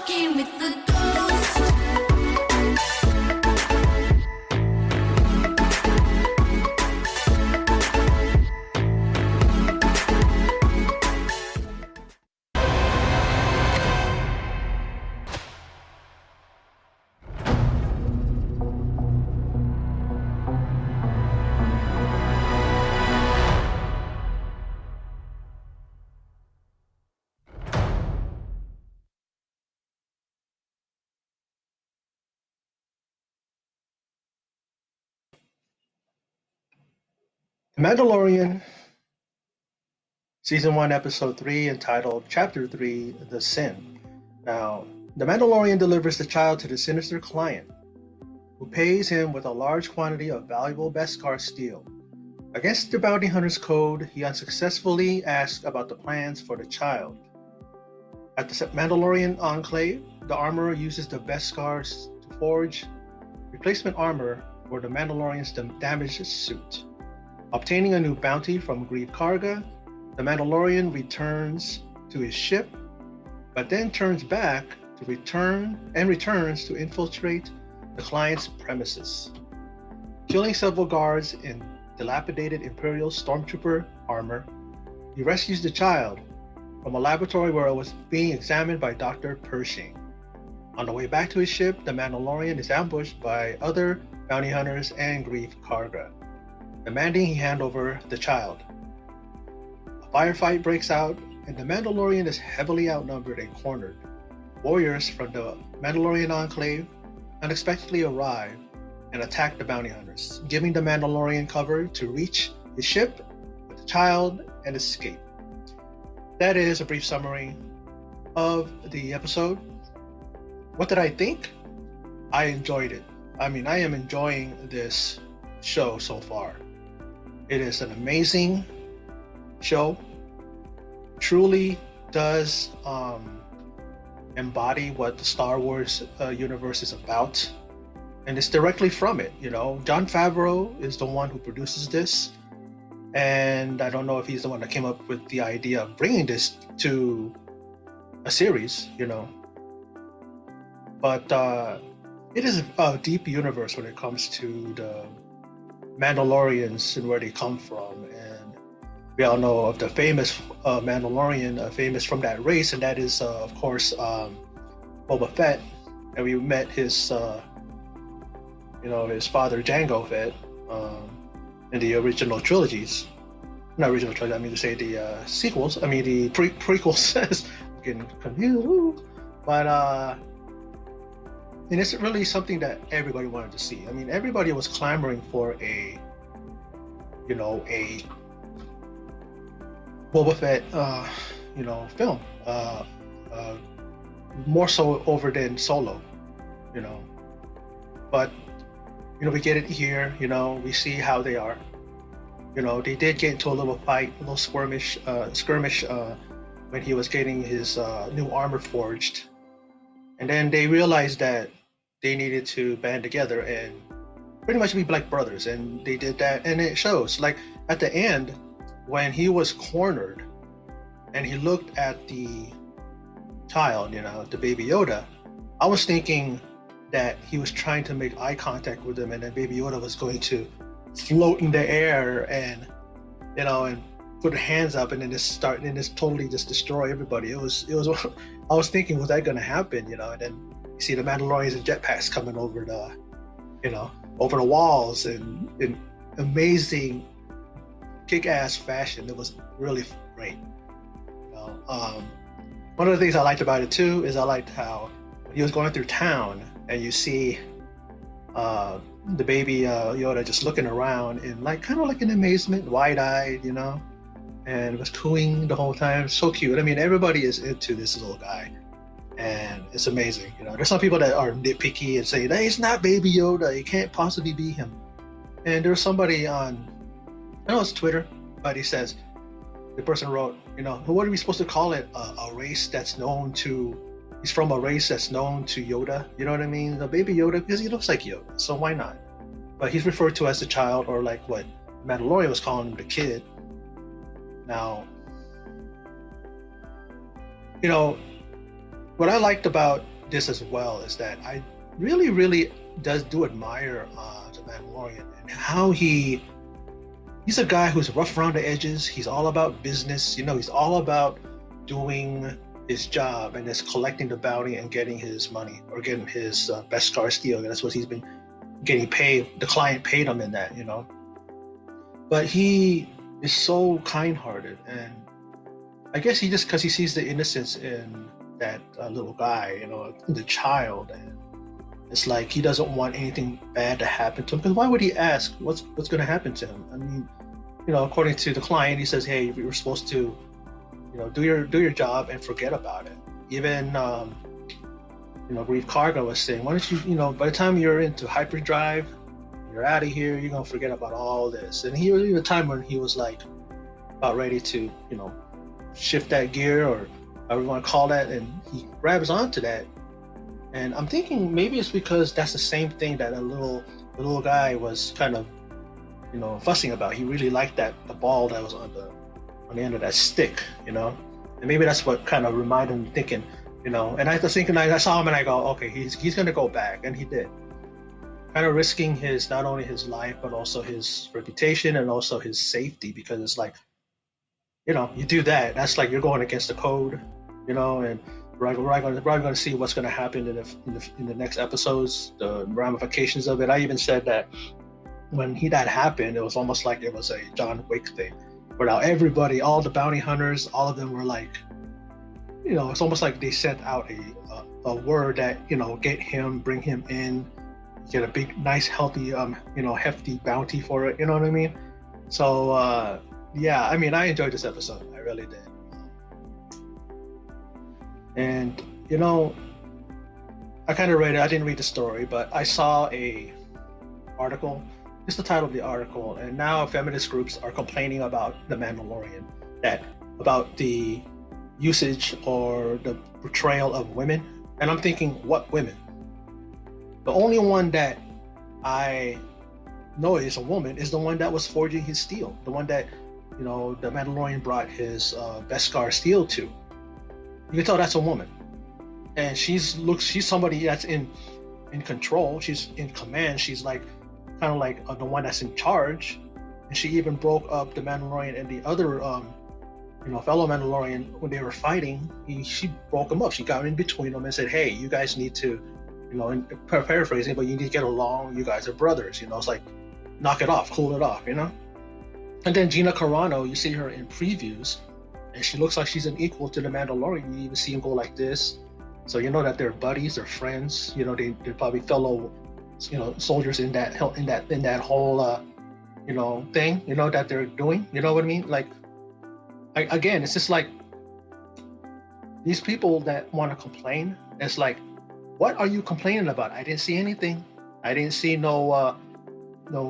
walking with the ghost. The Mandalorian, Season 1, Episode 3, entitled Chapter 3, The Sin. Now, the Mandalorian delivers the child to the sinister client, who pays him with a large quantity of valuable Beskar steel. Against the bounty hunter's code, he unsuccessfully asks about the plans for the child. At the Mandalorian Enclave, the armorer uses the Beskars to forge replacement armor for the Mandalorian's damaged suit. Obtaining a new bounty from Greef Karga, the Mandalorian returns to his ship, but then turns back to returns to infiltrate the client's premises. Killing several guards in dilapidated Imperial Stormtrooper armor, he rescues the child from a laboratory where it was being examined by Dr. Pershing. On the way back to his ship, the Mandalorian is ambushed by other bounty hunters and Greef Karga, demanding he hand over the child. A firefight breaks out, and the Mandalorian is heavily outnumbered and cornered. Warriors from the Mandalorian Enclave unexpectedly arrive and attack the bounty hunters, giving the Mandalorian cover to reach his ship with the child and escape. That is a brief summary of the episode. What did I think? I enjoyed it. I am enjoying this show so far. It is an amazing show. Truly does embody what the Star Wars universe is about, and it's directly from it. Jon Favreau is the one who produces this, and I don't know if he's the one that came up with the idea of bringing this to a series. But it is a deep universe when it comes to the Mandalorians and where they come from, and we all know of the famous Mandalorian, famous from that race, and that is of course Boba Fett, and we met his father Jango Fett in the original trilogies. Not original trilogy, I mean to say the sequels. I mean the prequels. I'm getting confused, but and it's really something that everybody wanted to see. I mean, everybody was clamoring for a Boba Fett, film. More so over than Solo, But, we get it here. We see how they are. They did get into a little fight, a little skirmish when he was getting his new armor forged. And then they realized that they needed to band together and pretty much be like brothers. And they did that, and it shows. Like at the end, when he was cornered and he looked at the child, the baby Yoda, I was thinking that he was trying to make eye contact with him, and then baby Yoda was going to float in the air and put her hands up and then just totally just destroy everybody. It was I was thinking, was that going to happen? And then you see the Mandalorians and jetpacks coming over over the walls in amazing kick-ass fashion. It was really great. One of the things I liked about it too is I liked how he was going through town and you see the baby Yoda just looking around in kind of like in amazement, wide-eyed, and was cooing the whole time. So cute. I mean, everybody is into this little guy, and it's amazing. There's some people that are nitpicky and say, "Hey, it's not Baby Yoda. It can't possibly be him." And there's somebody on, I know it's Twitter, but he says, the person wrote, what are we supposed to call it? A race that's known to, he's from a race that's known to Yoda. You know what I mean? The Baby Yoda, because he looks like Yoda, so why not? But he's referred to as a child, or like what Mandalorian was calling him, the kid. Now, what I liked about this as well is that I really, really do admire the Mandalorian and how he's a guy who's rough around the edges. He's all about business. He's all about doing his job and just collecting the bounty and getting his money or getting his Beskar steel. That's what he's been getting paid. The client paid him in that. But he is so kind-hearted, and I guess he just because he sees the innocence in that little guy, the child, and it's like he doesn't want anything bad to happen to him. Because why would he ask what's going to happen to him? I mean, according to the client, he says, "Hey, you're supposed to, do your job and forget about it." Even Grief Karga was saying, "Why don't you, by the time you're into hyperdrive, you're out of here. You're gonna forget about all this." And he was in a time when he was like about ready to, shift that gear or however you want to call that, and he grabs onto that. And I'm thinking maybe it's because that's the same thing that the little guy was kind of, fussing about. He really liked the ball that was on the end of that stick, and maybe that's what kind of reminded him thinking, And I was thinking, I saw him and I go, okay, he's gonna go back, and he did, kind of risking not only his life but also his reputation and also his safety, because it's like, you do that, that's like you're going against the code, and we're going to see what's going to happen in the next episodes, the ramifications of it. I even said that when that happened, it was almost like it was a John Wick thing, where now everybody, all the bounty hunters, all of them were like, it's almost like they sent out a word that, bring him in, get a big, nice, healthy, hefty bounty for it. You know what I mean? So, yeah, I mean, I enjoyed this episode. I really did. And, I kind of read it. I didn't read the story, but I saw a article, just the title of the article, and now feminist groups are complaining about The Mandalorian, about the usage or the portrayal of women. And I'm thinking, what women? The only one that I know is a woman is the one that was forging his steel, the one that, the Mandalorian brought his Beskar steel to. You can tell that's a woman, and she's somebody that's in control. She's in command. She's like kind of like the one that's in charge, and she even broke up the Mandalorian and the other fellow Mandalorian when they were fighting. She broke them up. She got in between them and said, "Hey, you guys need to, paraphrasing, but you need to get along. You guys are brothers. It's like, knock it off, cool it off, And then Gina Carano, you see her in previews, and she looks like she's an equal to the Mandalorian. You even see him go like this, so you know that they're buddies, they're friends. They're probably fellow, soldiers in that whole, thing, that they're doing. You know what I mean? Like, again, it's just like these people that want to complain. It's like, what are you complaining about? I didn't see anything. I didn't see no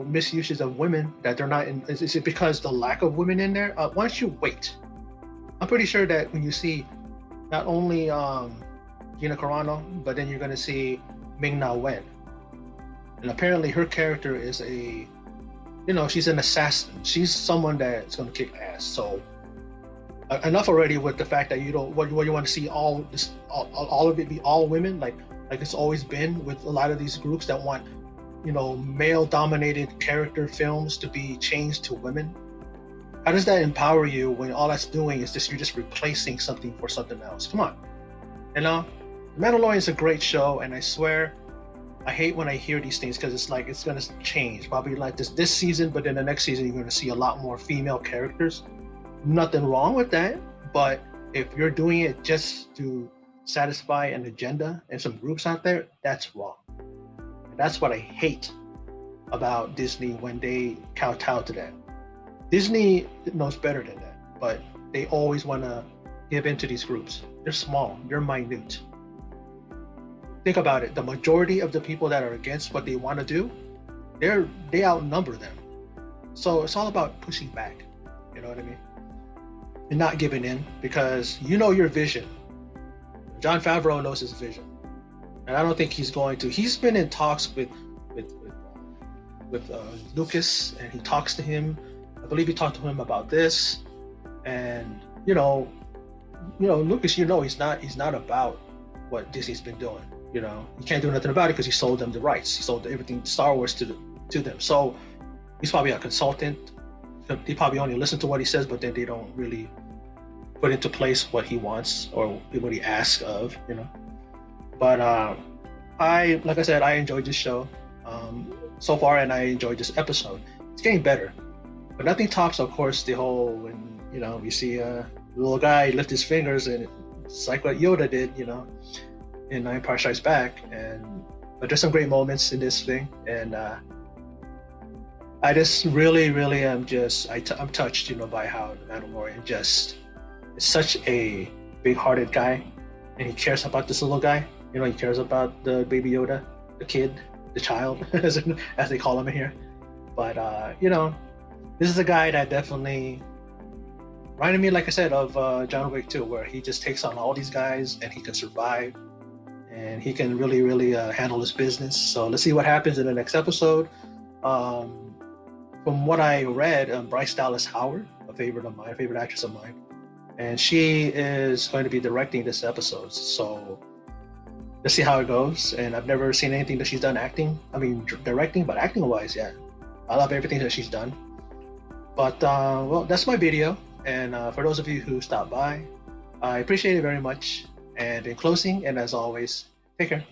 misuses of women that they're not in. Is it because the lack of women in there? Why don't you wait? I'm pretty sure that when you see not only Gina Carano, but then you're going to see Ming-Na Wen. And apparently her character is she's an assassin. She's someone that's going to kick ass. So enough already with the fact that you want to see all of it be all women, like it's always been with a lot of these groups that want male-dominated character films to be changed to women. How does that empower you when all that's doing is you're just replacing something for something else? Come on. The Mandalorian is a great show, and I swear I hate when I hear these things, because it's like it's going to change probably like this season, but then the next season you're going to see a lot more female characters. Nothing wrong with that, but if you're doing it just to satisfy an agenda and some groups out there, that's wrong. And that's what I hate about Disney when they kowtow to that. Disney knows better than that, but they always want to give in to these groups. They're small, they're minute. Think about it. The majority of the people that are against what they want to do, they outnumber them. So it's all about pushing back. You know what I mean? And not giving in, because your vision. Jon Favreau knows his vision, and I don't think he's going to. He's been in talks with Lucas, and he talks to him. I believe he talked to him about this, and Lucas, he's not about what Disney's been doing. You know, you can't do nothing about it because he sold them the rights. He sold everything Star Wars to them. So he's probably a consultant. They probably only listen to what he says, but then they don't really put into place what he wants or what he asks of. You know, but like I said, I enjoyed this show so far, and I enjoyed this episode. It's getting better, but nothing tops, of course, the whole when you see a little guy lift his fingers, and it's like what Yoda did, in Empire Strikes Back. But there's some great moments in this thing, and I just really, really am I'm touched, by how the Mandalorian just is such a big-hearted guy, and he cares about this little guy. He cares about the baby Yoda, the kid, the child, as they call him here. But this is a guy that definitely reminded me, like I said, of John Wick 2, where he just takes on all these guys and he can survive, and he can really, really handle his business. So let's see what happens in the next episode. From what I read, Bryce Dallas Howard, a favorite actress of mine, and she is going to be directing this episode. So let's see how it goes. And I've never seen anything that she's done directing, but acting wise, yeah, I love everything that she's done. But well, that's my video. And for those of you who stopped by, I appreciate it very much. And in closing, and as always, take care.